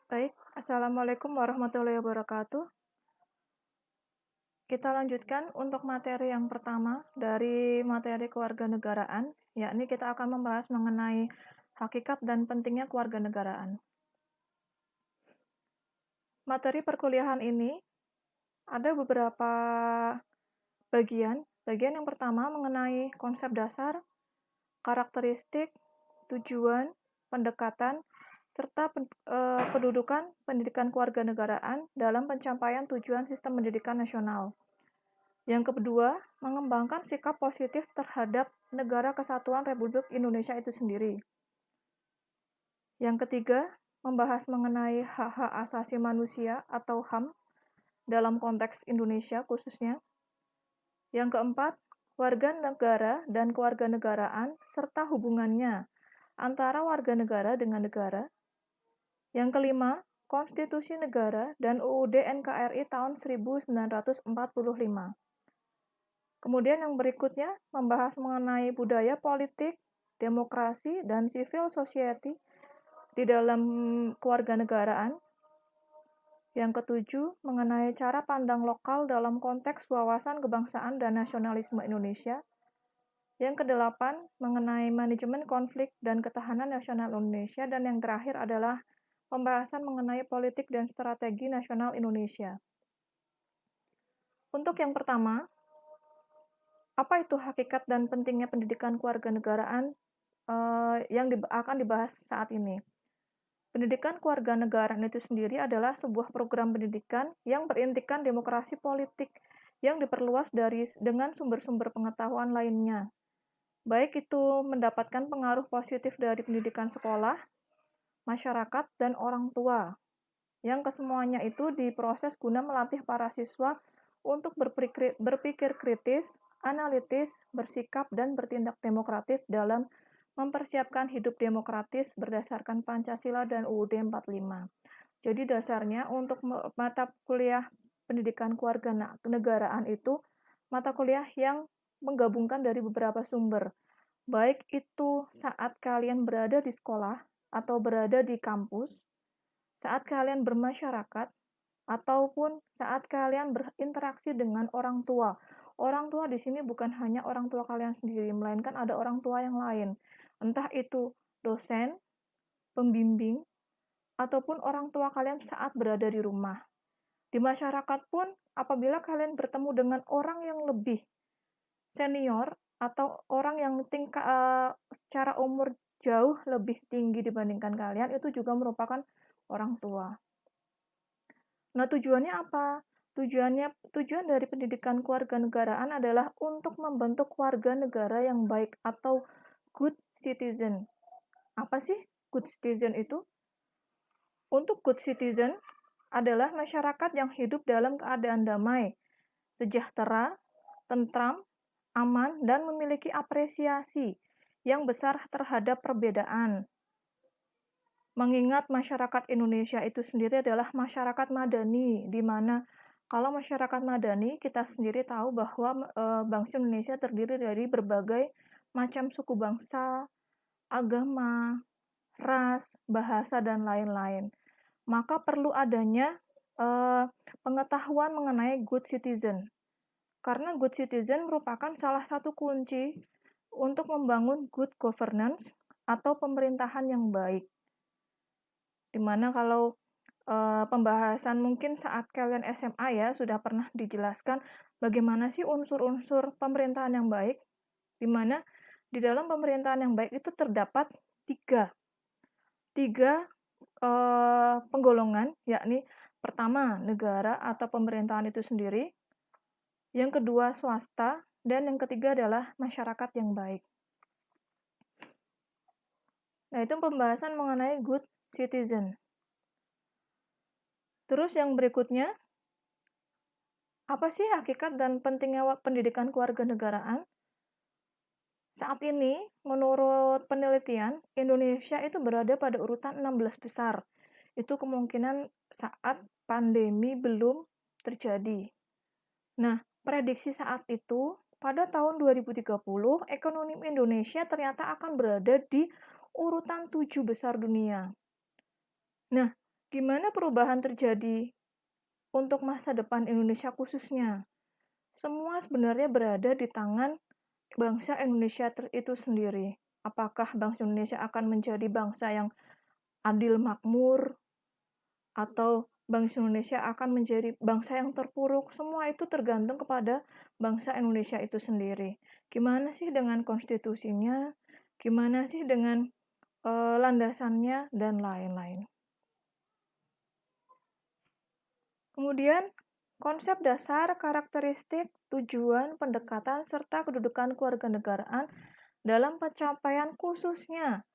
Baik, Assalamualaikum warahmatullahi wabarakatuh. Kita lanjutkan untuk materi yang pertama dari materi kewarganegaraan, yakni kita akan membahas mengenai hakikat dan pentingnya kewarganegaraan. Materi perkuliahan ini ada beberapa bagian. Bagian yang pertama mengenai konsep dasar, karakteristik, tujuan, pendekatan, serta pendudukan pendidikan kewarganegaraan dalam pencapaian tujuan sistem pendidikan nasional. Yang kedua, mengembangkan sikap positif terhadap Negara Kesatuan Republik Indonesia itu sendiri. Yang ketiga, membahas mengenai hak-hak asasi manusia atau HAM dalam konteks Indonesia khususnya. Yang keempat, warga negara dan kewarganegaraan serta hubungannya antara warga negara dengan negara. Yang kelima, Konstitusi Negara dan UUD NKRI tahun 1945. Kemudian yang berikutnya membahas mengenai budaya politik, demokrasi, dan civil society di dalam kewarganegaraan. Yang ketujuh, mengenai cara pandang lokal dalam konteks wawasan kebangsaan dan nasionalisme Indonesia. Yang kedelapan, mengenai manajemen konflik dan ketahanan nasional Indonesia. Dan yang terakhir adalah pembahasan mengenai politik dan strategi nasional Indonesia. Untuk yang pertama, apa itu hakikat dan pentingnya pendidikan kewarganegaraan yang akan dibahas saat ini? Pendidikan kewarganegaraan itu sendiri adalah sebuah program pendidikan yang berintikan demokrasi politik yang diperluas dengan sumber-sumber pengetahuan lainnya. Baik itu mendapatkan pengaruh positif dari pendidikan sekolah, masyarakat, dan orang tua. Yang kesemuanya itu diproses guna melatih para siswa untuk berpikir kritis, analitis, bersikap, dan bertindak demokratis dalam mempersiapkan hidup demokratis berdasarkan Pancasila dan UUD 45. Jadi dasarnya untuk mata kuliah pendidikan kewarganegaraan itu mata kuliah yang menggabungkan dari beberapa sumber. Baik itu saat kalian berada di sekolah atau berada di kampus, saat kalian bermasyarakat, ataupun saat kalian berinteraksi dengan orang tua. Orang tua di sini bukan hanya orang tua kalian sendiri, melainkan ada orang tua yang lain. Entah itu dosen, pembimbing, ataupun orang tua kalian saat berada di rumah. Di masyarakat pun, apabila kalian bertemu dengan orang yang lebih senior atau orang yang secara umur jauh lebih tinggi dibandingkan kalian, itu juga merupakan orang tua. Nah, tujuannya apa? Tujuan dari pendidikan kewarganegaraan adalah untuk membentuk warga negara yang baik atau good citizen. Apa sih good citizen itu? Untuk good citizen adalah masyarakat yang hidup dalam keadaan damai, sejahtera, tentram, aman, dan memiliki apresiasi yang besar terhadap perbedaan. Mengingat masyarakat Indonesia itu sendiri adalah masyarakat madani, di mana kalau masyarakat madani kita sendiri tahu bahwa bangsa Indonesia terdiri dari berbagai macam suku bangsa, agama, ras, bahasa, dan lain-lain. Maka perlu adanya pengetahuan mengenai good citizen. Karena good citizen merupakan salah satu kunci untuk membangun good governance atau pemerintahan yang baik. Dimana kalau pembahasan mungkin saat kalian SMA ya sudah pernah dijelaskan bagaimana sih unsur-unsur pemerintahan yang baik, dimana di dalam pemerintahan yang baik itu terdapat tiga penggolongan, yakni pertama negara atau pemerintahan itu sendiri, yang kedua swasta, dan yang ketiga adalah masyarakat yang baik. Nah, itu pembahasan mengenai good citizen. Terus yang berikutnya, apa sih hakikat dan pentingnya pendidikan kewarganegaraan? Saat ini, menurut penelitian, Indonesia itu berada pada urutan 16 besar. Itu kemungkinan saat pandemi belum terjadi. Nah, prediksi saat itu, pada tahun 2030, ekonomi Indonesia ternyata akan berada di urutan 7 besar dunia. Nah, Gimana perubahan terjadi untuk masa depan Indonesia khususnya? Semua sebenarnya berada di tangan bangsa Indonesia itu sendiri. Apakah bangsa Indonesia akan menjadi bangsa yang adil makmur, atau bangsa Indonesia akan menjadi bangsa yang terpuruk? Semua itu tergantung kepada bangsa Indonesia itu sendiri. Gimana sih dengan konstitusinya? Gimana sih dengan landasannya dan lain-lain. Kemudian, konsep dasar, karakteristik, tujuan, pendekatan, serta kedudukan kewarganegaraan dalam pencapaian khususnya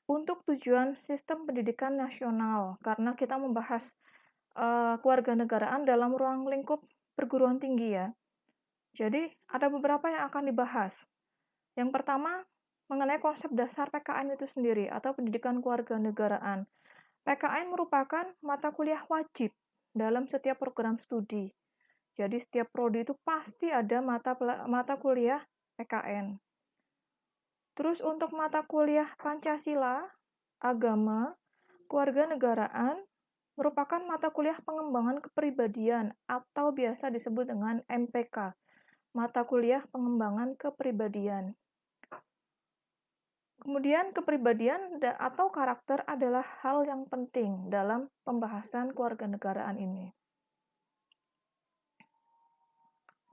untuk tujuan sistem pendidikan nasional, karena kita membahas kewarganegaraan dalam ruang lingkup perguruan tinggi ya. Jadi, ada beberapa yang akan dibahas. Yang pertama, mengenai konsep dasar PKN itu sendiri atau pendidikan kewarganegaraan. PKN merupakan mata kuliah wajib dalam setiap program studi. Jadi setiap prodi itu pasti ada mata kuliah PKN. Terus untuk mata kuliah Pancasila, agama, kewarganegaraan merupakan mata kuliah pengembangan kepribadian atau biasa disebut dengan MPK, mata kuliah pengembangan kepribadian. Kemudian kepribadian atau karakter adalah hal yang penting dalam pembahasan kewarganegaraan ini.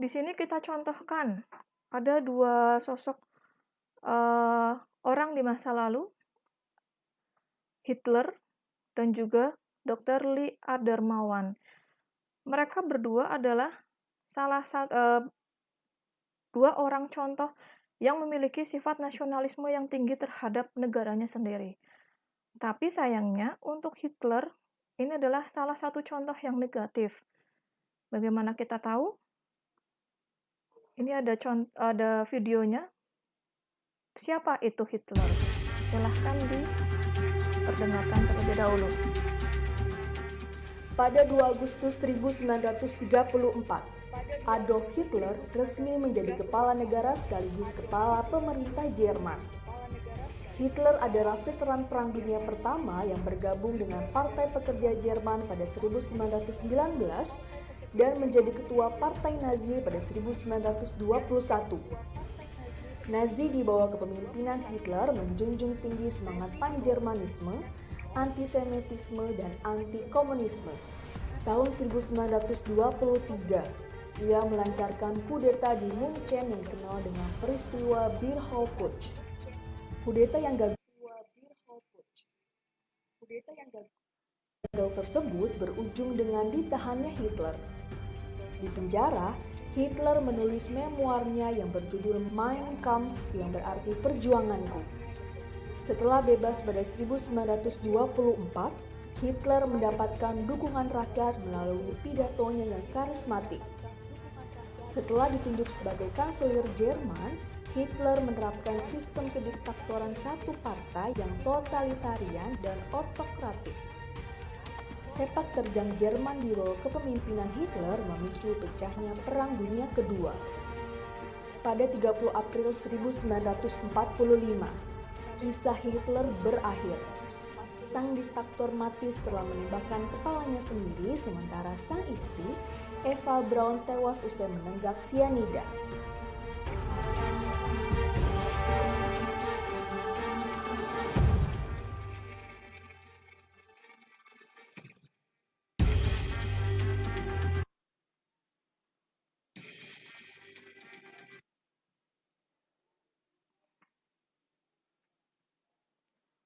Di sini kita contohkan ada dua sosok orang di masa lalu, Hitler dan juga Dr. Lee Adarmawan. Mereka berdua adalah dua orang contoh yang memiliki sifat nasionalisme yang tinggi terhadap negaranya sendiri. Tapi sayangnya untuk Hitler, ini adalah salah satu contoh yang negatif. Bagaimana kita tahu? Ini ada videonya. Siapa itu Hitler? Silahkan diperdengarkan terlebih dahulu. Pada 2 Agustus 1934, Adolf Hitler resmi menjadi kepala negara sekaligus kepala pemerintah Jerman. Hitler adalah veteran Perang Dunia Pertama yang bergabung dengan Partai Pekerja Jerman pada 1919 dan menjadi ketua Partai Nazi pada 1921. Nazi di bawah kepemimpinan Hitler menjunjung tinggi semangat pan-Jermanisme, antisemitisme, dan anti-komunisme. Tahun 1923, ia melancarkan kudeta di Munchen yang dikenal dengan peristiwa Birkenau-Putsch. Kudeta yang gagal tersebut berujung dengan ditahannya Hitler. Di penjara, Hitler menulis memoarnya yang berjudul Mein Kampf yang berarti perjuanganku. Setelah bebas pada 1924, Hitler mendapatkan dukungan rakyat melalui pidatonya yang karismatik. Setelah ditunjuk sebagai kanselir Jerman, Hitler menerapkan sistem kediktatoran satu partai yang totalitarian dan otokratik. Sepak terjang Jerman di bawah kepemimpinan Hitler memicu pecahnya Perang Dunia Kedua. Pada 30 April 1945, kisah Hitler berakhir. Sang diktator mati setelah menembakkan kepalanya sendiri, sementara sang istri, Eva Braun, tewas usai menenggak sianida.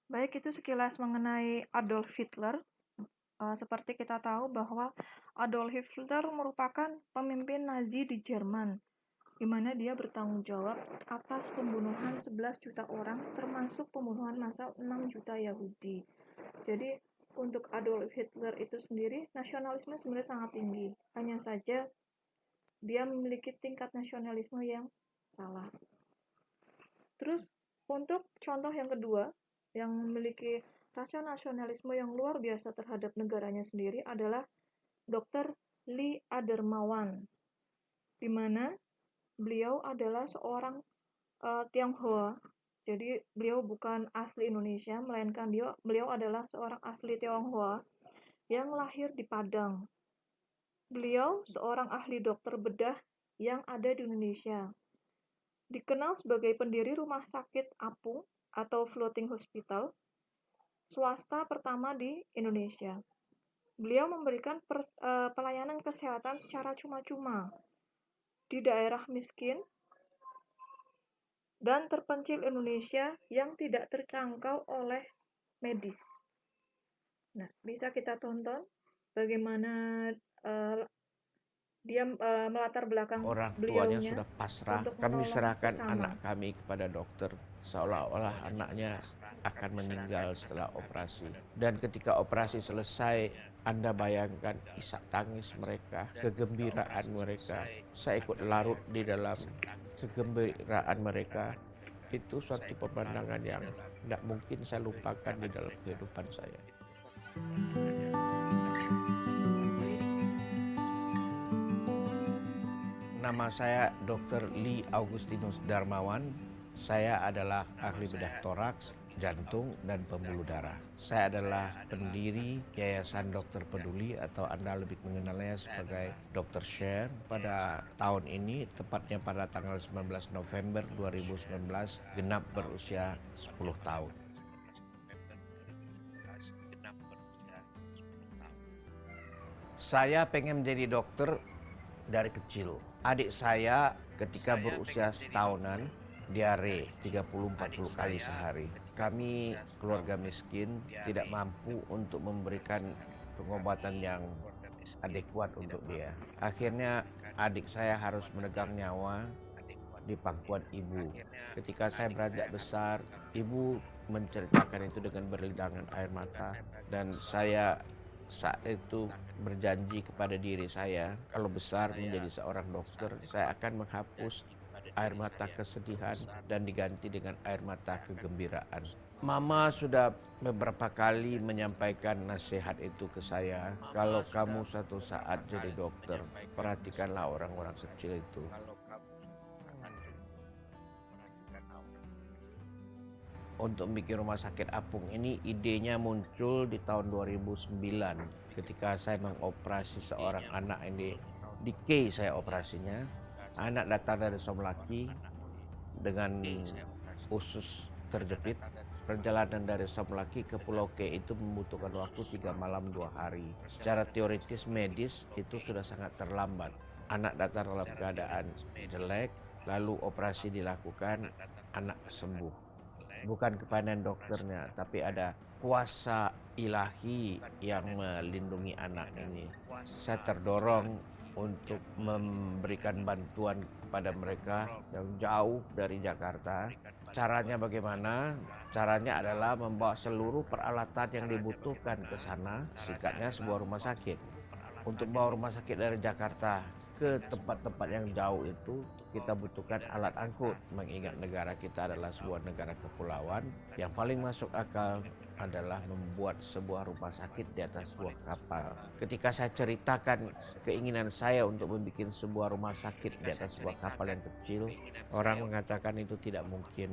Baik, itu sekilas mengenai Adolf Hitler. Seperti kita tahu bahwa Adolf Hitler merupakan pemimpin Nazi di Jerman, di mana dia bertanggung jawab atas pembunuhan 11 juta orang, termasuk pembunuhan massal 6 juta Yahudi. Jadi, untuk Adolf Hitler itu sendiri, nasionalisme sebenarnya sangat tinggi. Hanya saja, dia memiliki tingkat nasionalisme yang salah. Terus, untuk contoh yang kedua, yang memiliki rasa nasionalisme yang luar biasa terhadap negaranya sendiri adalah Dr. Lee Adarmawan, di mana beliau adalah seorang Tionghoa. Jadi beliau bukan asli Indonesia, melainkan beliau adalah seorang asli Tionghoa yang lahir di Padang. Beliau seorang ahli dokter bedah yang ada di Indonesia. Dikenal sebagai pendiri Rumah Sakit Apung atau Floating Hospital, swasta pertama di Indonesia. Beliau memberikan pelayanan kesehatan secara cuma-cuma di daerah miskin dan terpencil Indonesia yang tidak terjangkau oleh medis. Nah, bisa kita tonton bagaimana dia melatar belakang Orang tuanya beliaunya sudah pasrah, untuk kami menolong serahkan sesama. anak kami kepada dokter, seolah-olah anaknya akan meninggal setelah operasi. Dan ketika operasi selesai, Anda bayangkan isak tangis mereka, kegembiraan mereka. Saya ikut larut di dalam kegembiraan mereka. Itu suatu pemandangan yang tidak mungkin saya lupakan di dalam kehidupan saya. Nama saya Dr. Lee Augustinus Darmawan. Saya adalah ahli bedah toraks, jantung, dan pembuluh darah. Saya adalah pendiri Yayasan Dokter Peduli atau Anda lebih mengenalnya sebagai Dr. Share. Pada tahun ini, tepatnya pada tanggal 19 November 2019, genap berusia 10 tahun. Saya pengen menjadi dokter dari kecil. Adik saya ketika berusia setahunan diare 30-40 kali sehari. Kami keluarga miskin tidak mampu untuk memberikan pengobatan yang adekuat untuk dia. Akhirnya adik saya harus menegang nyawa di pangkuan ibu. Ketika saya beranjak besar, ibu menceritakan itu dengan berlindangan air mata, dan saya saat itu berjanji kepada diri saya, kalau besar menjadi seorang dokter, saya akan menghapus air mata kesedihan dan diganti dengan air mata kegembiraan. Mama sudah beberapa kali menyampaikan nasihat itu ke saya. Kalau kamu suatu saat jadi dokter, perhatikanlah orang-orang kecil itu. Untuk bikin rumah sakit apung ini, idenya muncul di tahun 2009 ketika saya mengoperasi seorang anak. Ini di K saya operasinya. Anak datang dari Somlaki dengan usus terjepit. Perjalanan dari Somlaki ke Pulau K itu membutuhkan waktu 3 malam 2 hari. Secara teoritis medis itu sudah sangat terlambat. Anak datang dalam keadaan jelek, lalu operasi dilakukan, anak sembuh. Bukan kepanen dokternya, tapi ada kuasa ilahi yang melindungi anak ini. Saya terdorong untuk memberikan bantuan kepada mereka yang jauh dari Jakarta. Caranya bagaimana? Caranya adalah membawa seluruh peralatan yang dibutuhkan ke sana. Singkatnya sebuah rumah sakit. Untuk bawa rumah sakit dari Jakarta ke tempat-tempat yang jauh itu, kita butuhkan alat angkut. Mengingat negara kita adalah sebuah negara kepulauan, yang paling masuk akal adalah membuat sebuah rumah sakit di atas sebuah kapal. Ketika saya ceritakan keinginan saya untuk membuat sebuah rumah sakit di atas sebuah kapal yang kecil, orang mengatakan itu tidak mungkin.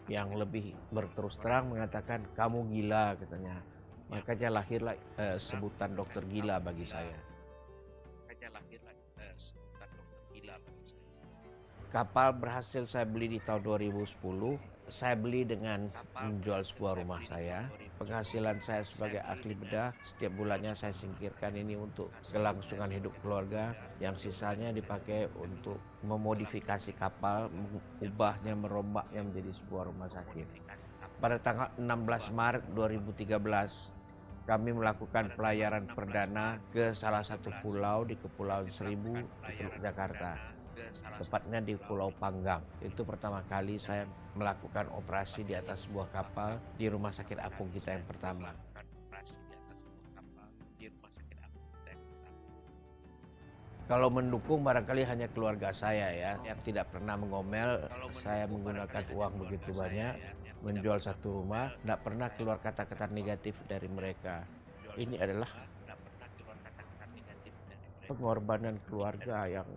Yang lebih berterus terang mengatakan, kamu gila, katanya. Makanya lahirlah sebutan dokter gila bagi saya. Kapal berhasil saya beli di tahun 2010. Saya beli dengan menjual sebuah rumah saya. Penghasilan saya sebagai ahli bedah, setiap bulannya saya singkirkan ini untuk kelangsungan hidup keluarga. Yang sisanya dipakai untuk memodifikasi kapal, mengubahnya, merombaknya menjadi sebuah rumah sakit. Pada tanggal 16 Maret 2013, kami melakukan pelayaran perdana ke salah satu pulau di Kepulauan Seribu di Teluk Jakarta. Tepatnya di Pulau Panggang. Itu pertama kali saya melakukan operasi di atas sebuah kapal di rumah sakit apung kita yang pertama. Kalau mendukung barangkali hanya keluarga saya ya, yang tidak pernah mengomel. Saya menggunakan uang begitu banyak, menjual satu rumah, tidak pernah keluar kata-kata negatif dari mereka. Ini adalah pengorbanan keluarga yang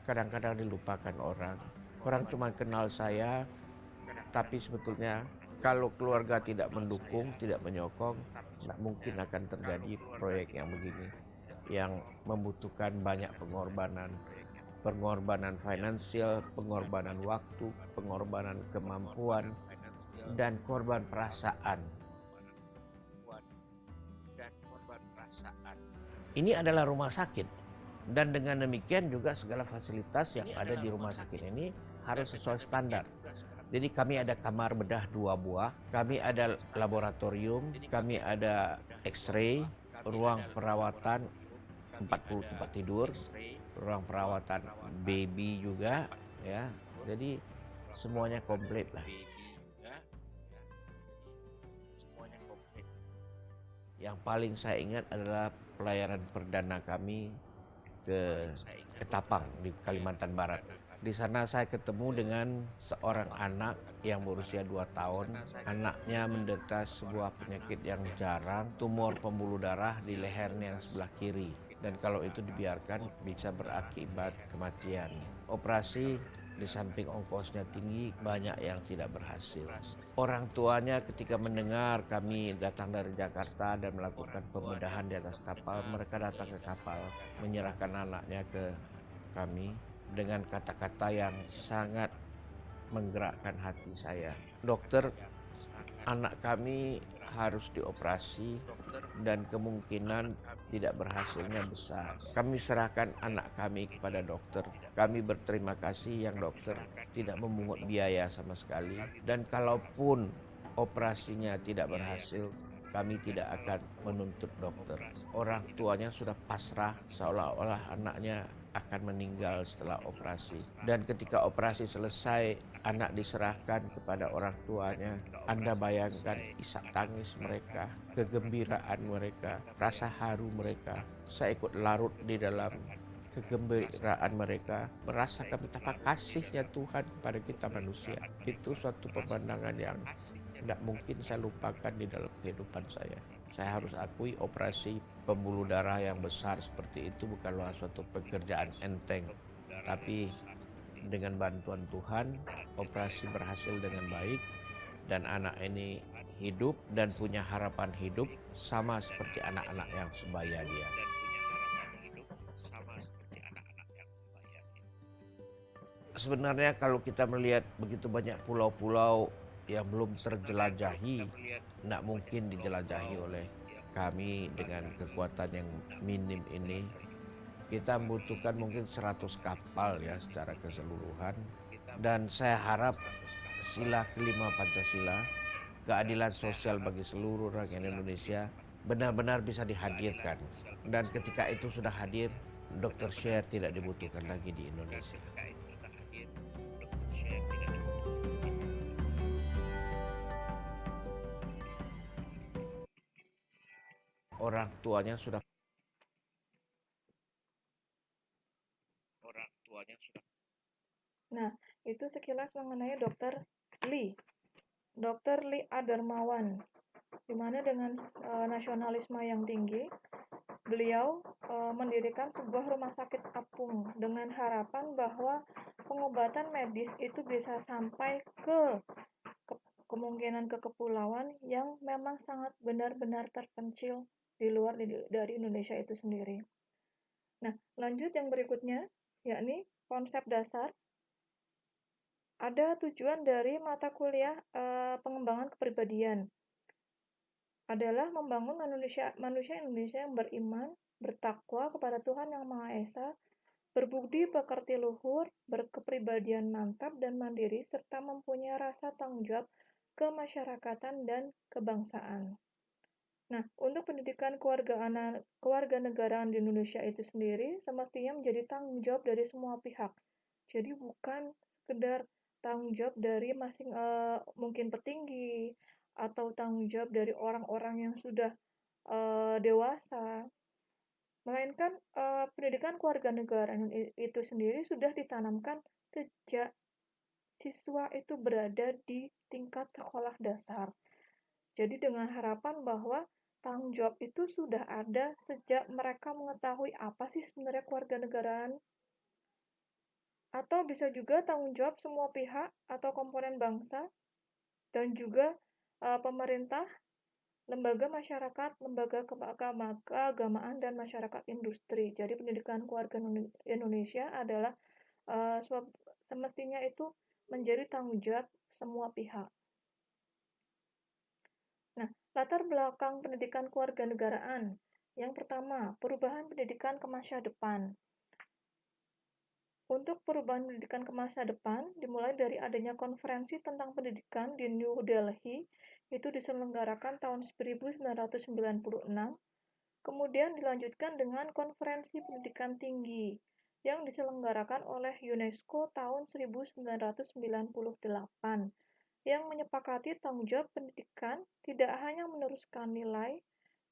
kadang-kadang dilupakan orang. Orang cuma kenal saya Tapi sebetulnya kalau keluarga tidak mendukung, tidak menyokong, tidak mungkin akan terjadi proyek yang begini, yang membutuhkan banyak pengorbanan, pengorbanan finansial, pengorbanan waktu, pengorbanan kemampuan, dan korban perasaan. Ini adalah rumah sakit, dan dengan demikian juga segala fasilitas yang ada di rumah sakit ini harus sesuai standar. Jadi kami ada kamar bedah 2 buah, kami ada laboratorium, kami ada X-ray, ruang perawatan 40 tempat tidur, ruang perawatan baby juga, ya. Jadi semuanya komplit lah. Yang paling saya ingat adalah pelayaran perdana kami ke Ketapang di Kalimantan Barat. Di sana saya ketemu dengan seorang anak yang berusia 2 tahun. Anaknya menderita sebuah penyakit yang jarang, tumor pembuluh darah di lehernya yang sebelah kiri. Dan kalau itu dibiarkan bisa berakibat kematian. Operasi di samping ongkosnya tinggi, banyak yang tidak berhasil. Orang tuanya ketika mendengar kami datang dari Jakarta dan melakukan pembedahan di atas kapal, mereka datang ke kapal, menyerahkan anaknya ke kami dengan kata-kata yang sangat menggerakkan hati saya. Dokter, anak kami harus dioperasi dan kemungkinan tidak berhasilnya besar. Kami serahkan anak kami kepada dokter. Kami berterima kasih yang dokter tidak memungut biaya sama sekali. Dan kalaupun operasinya tidak berhasil, kami tidak akan menuntut dokter. Orang tuanya sudah pasrah seolah-olah anaknya akan meninggal setelah operasi. Dan ketika operasi selesai, anak diserahkan kepada orang tuanya. Anda bayangkan isak tangis mereka, kegembiraan mereka, rasa haru mereka. Saya ikut larut di dalam kegembiraan mereka, merasakan betapa kasihnya Tuhan kepada kita manusia. Itu suatu pemandangan yang tidak mungkin saya lupakan di dalam kehidupan saya. Saya harus akui operasi pembuluh darah yang besar seperti itu bukanlah suatu pekerjaan enteng. Tapi dengan bantuan Tuhan, operasi berhasil dengan baik dan anak ini hidup dan punya harapan hidup sama seperti anak-anak yang sebaya dia. Sebenarnya kalau kita melihat begitu banyak pulau-pulau yang belum terjelajahi, tidak mungkin dijelajahi oleh kami dengan kekuatan yang minim ini. Kita membutuhkan mungkin 100 kapal ya secara keseluruhan. Dan saya harap sila kelima Pancasila, keadilan sosial bagi seluruh rakyat Indonesia benar-benar bisa dihadirkan. Dan ketika itu sudah hadir, Dr. Share tidak dibutuhkan lagi di Indonesia. Orang tuanya sudah Nah, itu sekilas mengenai Dr. Lee. Dr. Lee Adarmawan, di mana dengan nasionalisme yang tinggi, beliau mendirikan sebuah rumah sakit apung dengan harapan bahwa pengobatan medis itu bisa sampai ke kemungkinan ke kepulauan yang memang sangat benar-benar terpencil di luar dari Indonesia itu sendiri. Nah, lanjut yang berikutnya, yakni konsep dasar. Ada tujuan dari mata kuliah pengembangan kepribadian adalah membangun manusia Indonesia yang beriman, bertakwa kepada Tuhan Yang Maha Esa, berbudi pekerti luhur, berkepribadian mantap dan mandiri, serta mempunyai rasa tanggung jawab kemasyarakatan dan kebangsaan. Nah, untuk pendidikan kewarganegaraan di Indonesia itu sendiri semestinya menjadi tanggung jawab dari semua pihak. Jadi bukan sekedar tanggung jawab dari mungkin petinggi atau tanggung jawab dari orang-orang yang sudah dewasa, melainkan pendidikan kewarganegaraan itu sendiri sudah ditanamkan sejak siswa itu berada di tingkat sekolah dasar. Jadi dengan harapan bahwa tanggung jawab itu sudah ada sejak mereka mengetahui apa sih sebenarnya kewarganegaraan. Atau bisa juga tanggung jawab semua pihak atau komponen bangsa dan juga pemerintah, lembaga masyarakat, lembaga keagamaan, dan masyarakat industri. Jadi pendidikan keluarga Indonesia adalah semestinya itu menjadi tanggung jawab semua pihak. Nah, latar belakang pendidikan kewarganegaraan. Yang pertama, perubahan pendidikan ke masa depan. Untuk perubahan pendidikan ke masa depan, dimulai dari adanya konferensi tentang pendidikan di New Delhi, itu diselenggarakan tahun 1996, kemudian dilanjutkan dengan konferensi pendidikan tinggi, yang diselenggarakan oleh UNESCO tahun 1998, yang menyepakati tanggung jawab pendidikan tidak hanya meneruskan nilai,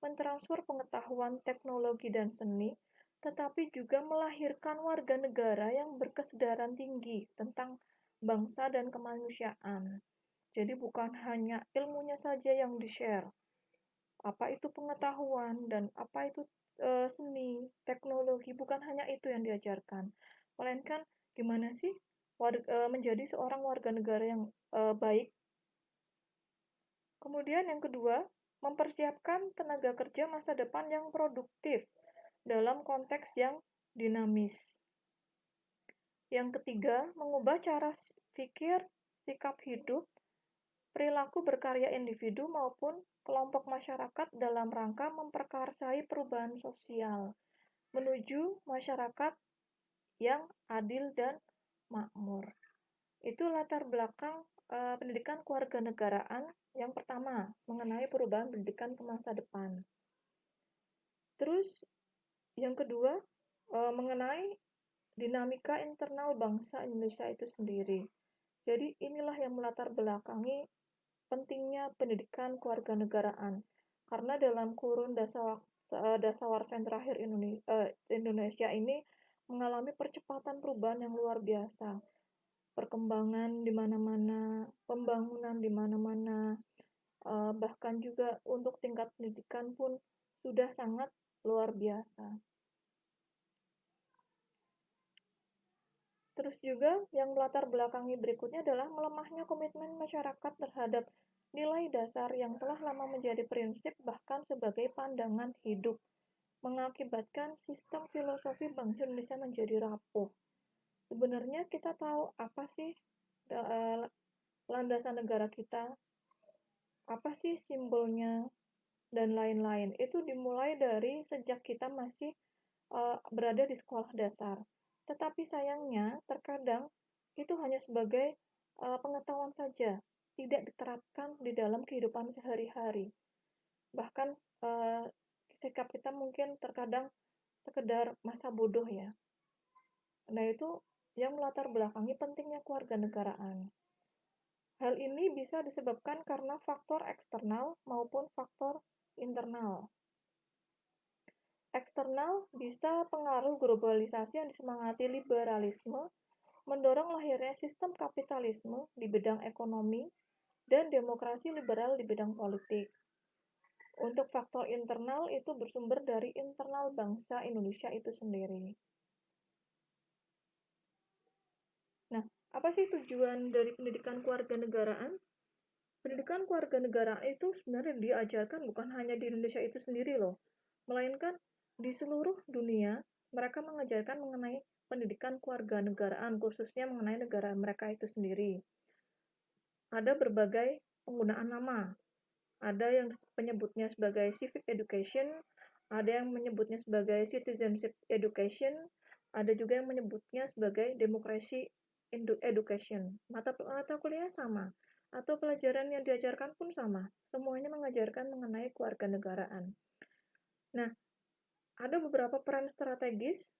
mentransfer pengetahuan, teknologi, dan seni, tetapi juga melahirkan warga negara yang berkesadaran tinggi tentang bangsa dan kemanusiaan. Jadi bukan hanya ilmunya saja yang di-share, apa itu pengetahuan dan apa itu seni, teknologi, bukan hanya itu yang diajarkan, melainkan gimana sih menjadi seorang warga negara yang baik. Kemudian yang kedua, mempersiapkan tenaga kerja masa depan yang produktif dalam konteks yang dinamis. Yang ketiga, mengubah cara pikir, sikap hidup, perilaku berkarya individu maupun kelompok masyarakat dalam rangka memperkarsai perubahan sosial menuju masyarakat yang adil dan makmur. Itu latar belakang pendidikan kewarganegaraan yang pertama, mengenai perubahan pendidikan ke masa depan. Terus yang kedua, mengenai dinamika internal bangsa Indonesia itu sendiri. Jadi inilah yang melatar belakangi pentingnya pendidikan kewarganegaraan. Karena dalam kurun dasawarsa yang terakhir Indonesia ini mengalami percepatan perubahan yang luar biasa. Perkembangan di mana-mana, pembangunan di mana-mana, bahkan juga untuk tingkat pendidikan pun sudah sangat luar biasa. Terus juga yang melatar belakangi berikutnya adalah melemahnya komitmen masyarakat terhadap nilai dasar yang telah lama menjadi prinsip bahkan sebagai pandangan hidup, mengakibatkan sistem filosofi bangsa Indonesia menjadi rapuh. Sebenarnya kita tahu apa sih landasan negara kita, apa sih simbolnya, dan lain-lain. Itu dimulai dari sejak kita masih berada di sekolah dasar. Tetapi sayangnya, terkadang itu hanya sebagai pengetahuan saja, tidak diterapkan di dalam kehidupan sehari-hari. Bahkan sikap kita mungkin terkadang sekedar masa bodoh ya. Nah, itu yang melatar belakangi pentingnya kewarganegaraan. Hal ini bisa disebabkan karena faktor eksternal maupun faktor internal. Eksternal bisa pengaruh globalisasi yang disemangati liberalisme, mendorong lahirnya sistem kapitalisme di bidang ekonomi dan demokrasi liberal di bidang politik. Untuk faktor internal itu bersumber dari internal bangsa Indonesia itu sendiri. Nah, apa sih tujuan dari pendidikan kewarganegaraan? Pendidikan kewarganegaraan itu sebenarnya diajarkan bukan hanya di Indonesia itu sendiri loh, melainkan di seluruh dunia mereka mengajarkan mengenai pendidikan kewarganegaraan, khususnya mengenai negara mereka itu sendiri. Ada berbagai penggunaan nama. Ada yang menyebutnya sebagai civic education, ada yang menyebutnya sebagai citizenship education, ada juga yang menyebutnya sebagai democracy education. Mata kuliah sama, atau pelajaran yang diajarkan pun sama. Semuanya mengajarkan mengenai kewarganegaraan. Nah, ada beberapa peran strategis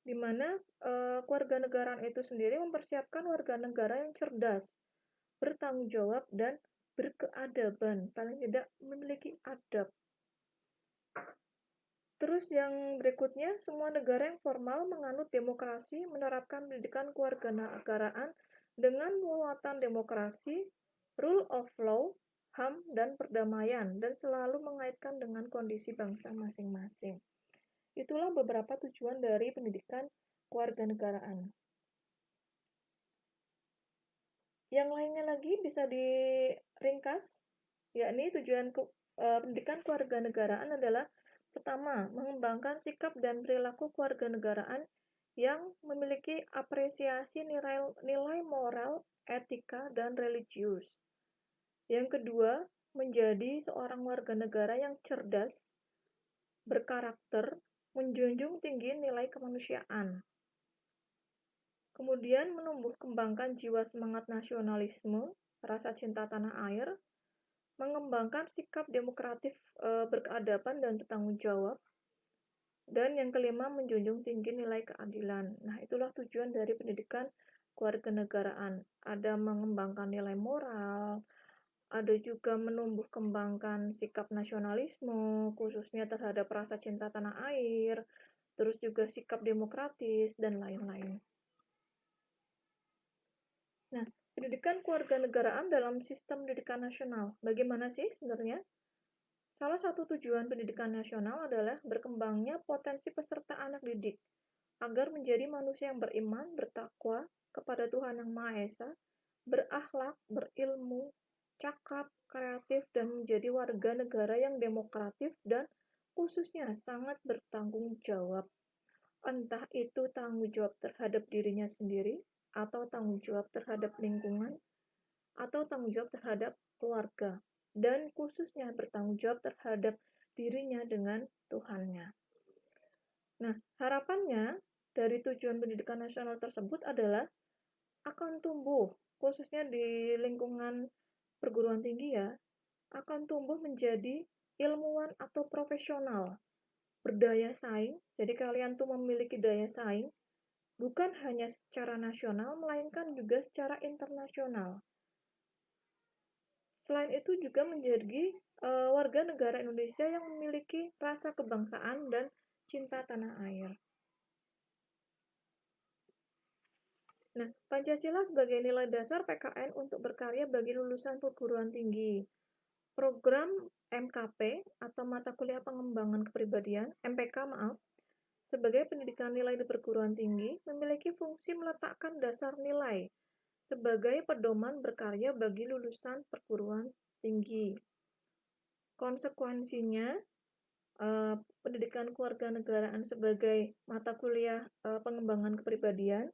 di mana kewarganegaraan itu sendiri mempersiapkan warga negara yang cerdas, bertanggung jawab, dan berkeadaban, paling tidak memiliki adab. Terus yang berikutnya, semua negara yang formal menganut demokrasi menerapkan pendidikan kewarganegaraan dengan muatan demokrasi, rule of law, HAM, dan perdamaian, dan selalu mengaitkan dengan kondisi bangsa masing-masing. Itulah beberapa tujuan dari pendidikan kewarganegaraan. Yang lainnya lagi bisa diringkas, yakni tujuan pendidikan kewarganegaraan adalah pertama, mengembangkan sikap dan perilaku kewarganegaraan yang memiliki apresiasi nilai moral, etika, dan religius. Yang kedua, menjadi seorang warga negara yang cerdas, berkarakter, menjunjung tinggi nilai kemanusiaan. Kemudian menumbuh kembangkan jiwa semangat nasionalisme, rasa cinta tanah air, mengembangkan sikap demokratif, berkeadaban dan bertanggung jawab. Dan yang kelima, menjunjung tinggi nilai keadilan. Nah, itulah tujuan dari pendidikan kewarganegaraan. Ada mengembangkan nilai moral, ada juga menumbuh kembangkan sikap nasionalisme, khususnya terhadap rasa cinta tanah air, terus juga sikap demokratis, dan lain-lain. Nah, pendidikan kewarganegaraan dalam sistem pendidikan nasional. Bagaimana sih sebenarnya? Salah satu tujuan pendidikan nasional adalah berkembangnya potensi peserta anak didik agar menjadi manusia yang beriman, bertakwa kepada Tuhan Yang Maha Esa, berakhlak, berilmu, cakap, kreatif, dan menjadi warga negara yang demokratif dan khususnya sangat bertanggung jawab. Entah itu tanggung jawab terhadap dirinya sendiri, atau tanggung jawab terhadap lingkungan, atau tanggung jawab terhadap keluarga, dan khususnya bertanggung jawab terhadap dirinya dengan Tuhannya. Nah, harapannya dari tujuan pendidikan nasional tersebut adalah akan tumbuh, khususnya di lingkungan perguruan tinggi ya, akan tumbuh menjadi ilmuwan atau profesional, berdaya saing. Jadi kalian tuh memiliki daya saing, bukan hanya secara nasional, melainkan juga secara internasional. Selain itu juga menjadi warga negara Indonesia yang memiliki rasa kebangsaan dan cinta tanah air. Nah, Pancasila sebagai nilai dasar PKN untuk berkarya bagi lulusan perguruan tinggi. Program MKP atau mata kuliah pengembangan kepribadian, MPK maaf, sebagai pendidikan nilai di perguruan tinggi memiliki fungsi meletakkan dasar nilai sebagai pedoman berkarya bagi lulusan perguruan tinggi. Konsekuensinya, pendidikan kewarganegaraan sebagai mata kuliah pengembangan kepribadian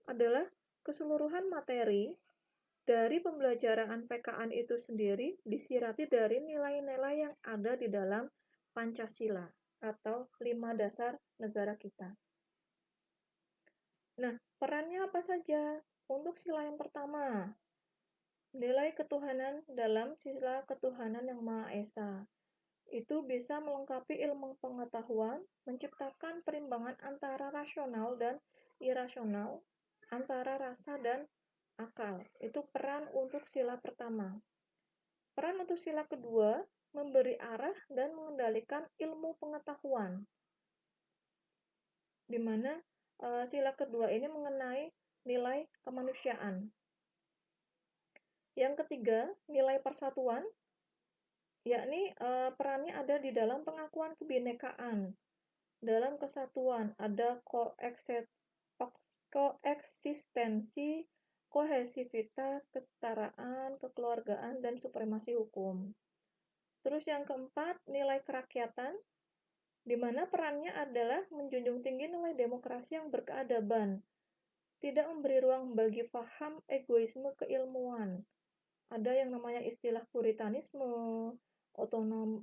adalah keseluruhan materi dari pembelajaran PKN itu sendiri disirati dari nilai-nilai yang ada di dalam Pancasila atau 5 dasar negara kita. Nah, perannya apa saja? Untuk sila yang pertama, nilai ketuhanan dalam sila ketuhanan yang Maha Esa. Itu bisa melengkapi ilmu pengetahuan, menciptakan perimbangan antara rasional dan irasional, antara rasa dan akal. Itu peran untuk sila pertama. Peran untuk sila kedua, memberi arah dan mengendalikan ilmu pengetahuan. Di mana sila kedua ini mengenai nilai kemanusiaan. Yang ketiga, nilai persatuan, yakni perannya ada di dalam pengakuan kebinekaan. Dalam kesatuan ada koeksistensi, kohesivitas, kesetaraan, kekeluargaan, dan supremasi hukum. Terus yang keempat, nilai kerakyatan, di mana perannya adalah menjunjung tinggi nilai demokrasi yang berkeadaban, tidak memberi ruang bagi paham egoisme keilmuan. Ada yang namanya istilah puritanisme,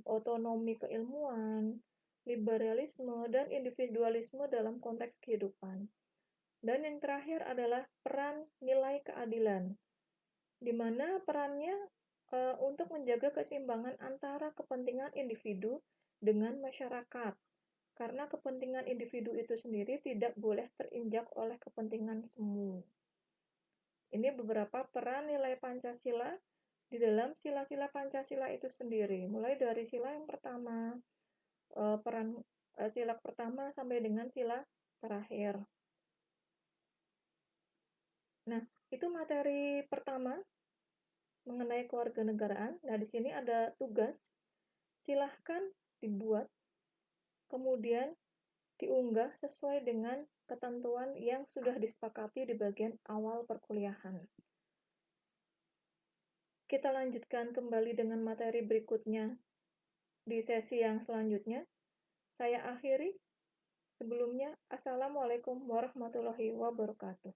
otonomi keilmuan, liberalisme, dan individualisme dalam konteks kehidupan. Dan yang terakhir adalah peran nilai keadilan, di mana perannya untuk menjaga keseimbangan antara kepentingan individu dengan masyarakat. Karena kepentingan individu itu sendiri tidak boleh terinjak oleh kepentingan semu. Ini beberapa peran nilai Pancasila di dalam sila-sila Pancasila itu sendiri. Mulai dari sila yang pertama, sila pertama sampai dengan sila terakhir. Nah, itu materi pertama mengenai kewarganegaraan. Nah, di sini ada tugas. Silahkan dibuat, kemudian diunggah sesuai dengan ketentuan yang sudah disepakati di bagian awal perkuliahan. Kita lanjutkan kembali dengan materi berikutnya di sesi yang selanjutnya. Saya akhiri. Sebelumnya, Assalamualaikum warahmatullahi wabarakatuh.